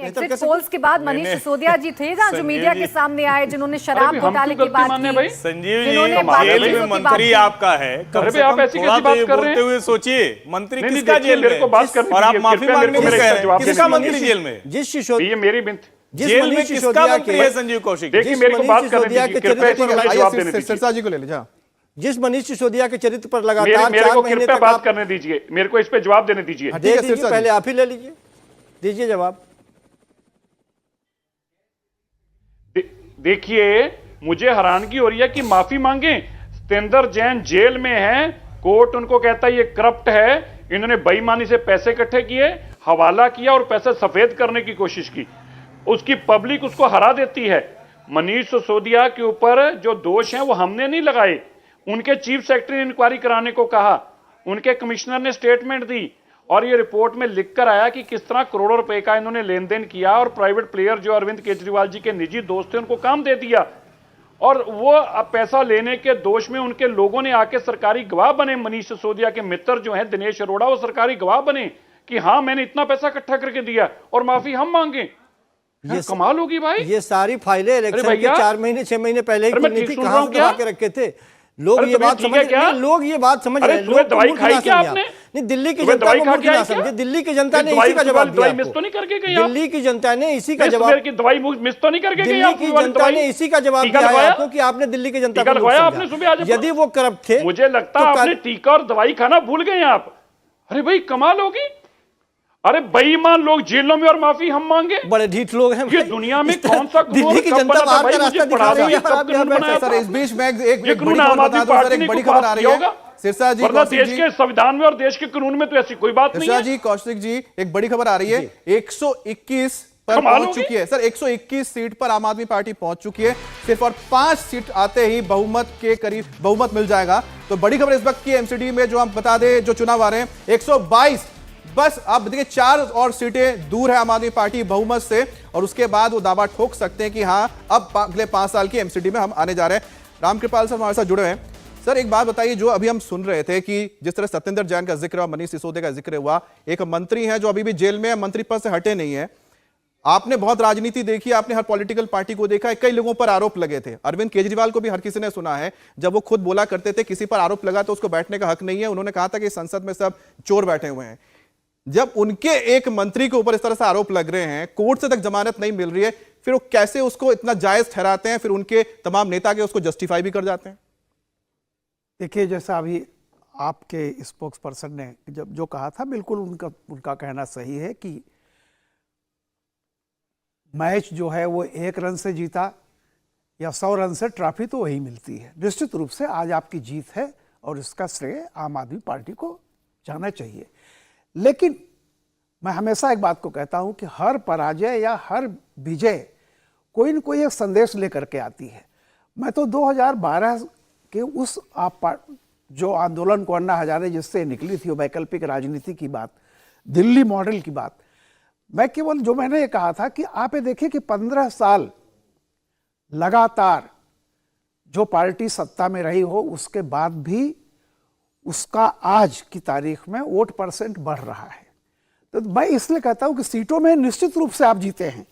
Exit polls के बाद मनीष सिसोदिया जी थे ना जो मीडिया के सामने आए, जिन्होंने शराब घोटाले की बात की। संजीव जी, जेल में मंत्री आपका है, कम से कम थोड़ा तो ये बोलते हुए सोचिए, मंत्री किसका जेल में और आप माफी मांगने को कह रहे हैं? किसका मंत्री जेल में? जिस सिसोदिया, ये मेरी बिंत जेल में किसका मंत्री है संजीव कौशिक? देखिए मेरे को बात करने दीजिए, कृपया जवाब देने दीजिए। सिरसा जी को ले लीजिए। जिस मनीष सिसोदिया के चरित्र पर लगातार मेरे को कृपया बात करने दीजिए, मेरे को इस पे जवाब देने दीजिए। पहले आप ही ले लीजिए, दीजिए जवाब। देखिए, मुझे हैरानगी हो रही है कि माफी मांगे। सत्येंद्र जैन जेल में है, कोर्ट उनको कहता है ये करप्ट है, इन्होंने बेईमानी से पैसे इकट्ठे किए, हवाला किया और पैसे सफेद करने की कोशिश की, उसकी पब्लिक उसको हरा देती है। मनीष सिसोदिया के ऊपर जो दोष हैं वो हमने नहीं लगाए, उनके चीफ सेक्रेटरी ने इंक्वायरी कराने को कहा, उनके कमिश्नर ने स्टेटमेंट दी और ये रिपोर्ट में लिखकर आया कि किस तरह करोड़ों रुपए का इन्होंने लेन देन किया और प्राइवेट प्लेयर जो अरविंद केजरीवाल जी के निजी दोस्त थे उनको काम दे दिया, और वो पैसा लेने के दोष में उनके लोगों ने आके सरकारी गवाह बने। मनीष सिसोदिया के मित्र जो हैं दिनेश अरोड़ा, वो सरकारी गवाह बने कि हाँ मैंने इतना पैसा इकट्ठा करके दिया और माफी हम मांगे। ये कमाल होगी भाई। ये सारी फाइलें इलेक्शन के 4 महीने 6 महीने पहले ही नीति कहां दबा के रखे थे लोग। ये बात समझ रहे हैं, लोग ये बात समझ रहे हैं। लोग दवाई खाई क्या आपने? नहीं, दिल्ली की जनता को मूर्ख ना समझे। दिल्ली की जनता ने इसी का जवाब दिया। मिस तो नहीं करके गई? दिल्ली की जनता ने इसी का जवाब, दवाई मिस तो नहीं करके गई? दिल्ली की जनता ने इसी का जवाब दिया है आपको कि आपने दिल्ली की जनता को लगाया आपने सुबह। यदि वो करप्ट थे, मुझे लगता है आपने टीका और दवाई खाना भूल गए आप। अरे भाई कमाल होगी। अरे बेईमान लोग जेलों में और माफी हम मांगे। बड़े ढीठ लोग हैं ये दुनिया में कौन सा दिल्ली की जनता बाहर का रास्ता दिखा रही है। सर इस बीच में एक बड़ी खबर आ रही है सिरसा जी, देश के संविधान में और देश के कानून में तो ऐसी कोई बात नहीं है। जी कौशिक जी, एक बड़ी खबर आ रही है, 121 पर पहुंच चुकी है। सर 121 सीट पर आम आदमी पार्टी पहुंच चुकी है। सिर्फ और 5 सीट आते ही बहुमत के करीब बहुमत मिल जाएगा। तो बड़ी खबर इस वक्त की एमसीडी में जो हम बता दें, जो चुनाव आ रहे हैं 122, बस अब देखिए 4 और सीटें दूर है आम आदमी पार्टी बहुमत से, और उसके बाद वो दावा ठोक सकते हैं कि हाँ अब अगले 5 साल की एमसीडी में हम आने जा रहे हैं। रामकृपाल सर हमारे साथ जुड़े हैं। सर एक बात बताइए, जो अभी हम सुन रहे थे कि जिस तरह सत्येंद्र जैन का जिक्र और मनीष सिसोदिया का जिक्र हुआ, एक मंत्री है जो अभी भी जेल में मंत्री पद से हटे नहीं है। आपने बहुत राजनीति देखी, आपने हर पॉलिटिकल पार्टी को देखा है, कई लोगों पर आरोप लगे थे। अरविंद केजरीवाल को भी हर किसी ने सुना है, जब वो खुद बोला करते थे किसी पर आरोप लगा तो उसको बैठने का हक नहीं है, उन्होंने कहा था कि संसद में सब चोर बैठे हुए हैं। जब उनके एक मंत्री के ऊपर इस तरह से आरोप लग रहे हैं, कोर्ट से तक जमानत नहीं मिल रही है, फिर वो कैसे उसको इतना जायज ठहराते हैं, फिर उनके तमाम नेता के उसको जस्टिफाई भी कर जाते हैं? देखिए, जैसा अभी आपके स्पोक्स पर्सन ने जो कहा था, बिल्कुल उनका कहना सही है कि मैच जो है वो 1 रन से जीता या 100 रन से, ट्रॉफी तो वही मिलती है। निश्चित रूप से आज आपकी जीत है और इसका श्रेय आम आदमी पार्टी को जाना चाहिए। लेकिन मैं हमेशा एक बात को कहता हूं कि हर पराजय या हर विजय कोई न कोई एक संदेश लेकर के आती है। मैं तो 2012 के उस जो आंदोलन को अन्ना हजारे जिससे निकली थी, वो वैकल्पिक राजनीति की बात, दिल्ली मॉडल की बात, मैं केवल जो मैंने ये कहा था कि आप ये देखिए कि 15 साल लगातार जो पार्टी सत्ता में रही हो, उसके बाद भी उसका आज की तारीख में वोट परसेंट बढ़ रहा है। तो मैं इसलिए कहता हूं कि सीटों में निश्चित रूप से आप जीते हैं,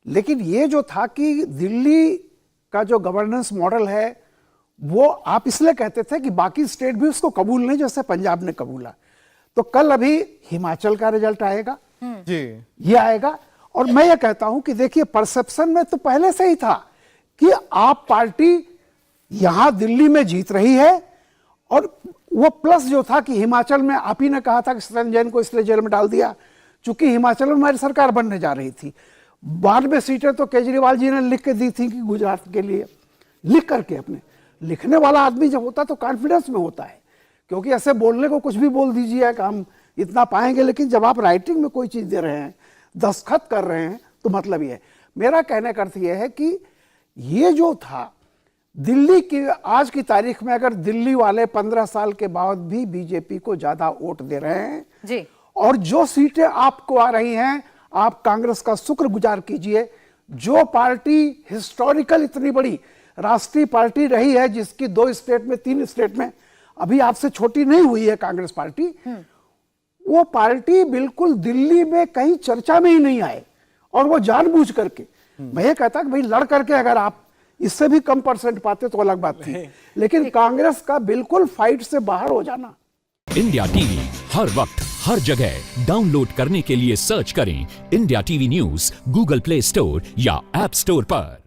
लेकिन ये जो था कि दिल्ली का जो गवर्नेंस मॉडल है वो आप इसलिए कहते थे कि बाकी स्टेट भी उसको कबूल नहीं, जैसे पंजाब ने कबूला। तो कल अभी हिमाचल का रिजल्ट आएगा जी, ये आएगा। और मैं ये कहता हूं कि देखिए, परसेप्शन में तो पहले से ही था कि आप पार्टी यहां दिल्ली में जीत रही है, और वो प्लस जो था कि हिमाचल में आप ही ने कहा था कि सत्येंद्र जैन को इसलिए जेल में डाल दिया चूंकि हिमाचल में हमारी सरकार बनने जा रही थी। बाद में सीटें तो केजरीवाल जी ने लिख के दी थी कि गुजरात के लिए, लिख करके। अपने लिखने वाला आदमी जब होता तो कॉन्फिडेंस में होता है, क्योंकि ऐसे बोलने को कुछ भी बोल दीजिए कि हम इतना पाएंगे, लेकिन जब आप राइटिंग में कोई चीज दे रहे हैं, दस्तखत कर रहे हैं, तो मतलब ये है। मेरा कहने का अर्थ यह है कि ये जो था दिल्ली की आज की तारीख में, अगर दिल्ली वाले 15 साल के बाद भी बीजेपी को ज्यादा वोट दे रहे हैं जी, और जो सीटें आपको आ रही हैं, आप कांग्रेस का शुक्रगुजार कीजिए। जो पार्टी हिस्टोरिकल इतनी बड़ी राष्ट्रीय पार्टी रही है, जिसकी 2 स्टेट में 3 स्टेट में अभी आपसे छोटी नहीं हुई है कांग्रेस पार्टी, वो पार्टी बिल्कुल दिल्ली में कहीं चर्चा में ही नहीं आए। और वो जानबूझ करके, मैं ये कहता कि भाई लड़ करके अगर आप इससे भी कम परसेंट पाते तो अलग बात थी, लेकिन कांग्रेस का बिल्कुल फाइट से बाहर हो जाना। इंडिया टीवी हर वक्त हर जगह डाउनलोड करने के लिए सर्च करें India TV news Google play store या ऐप स्टोर पर।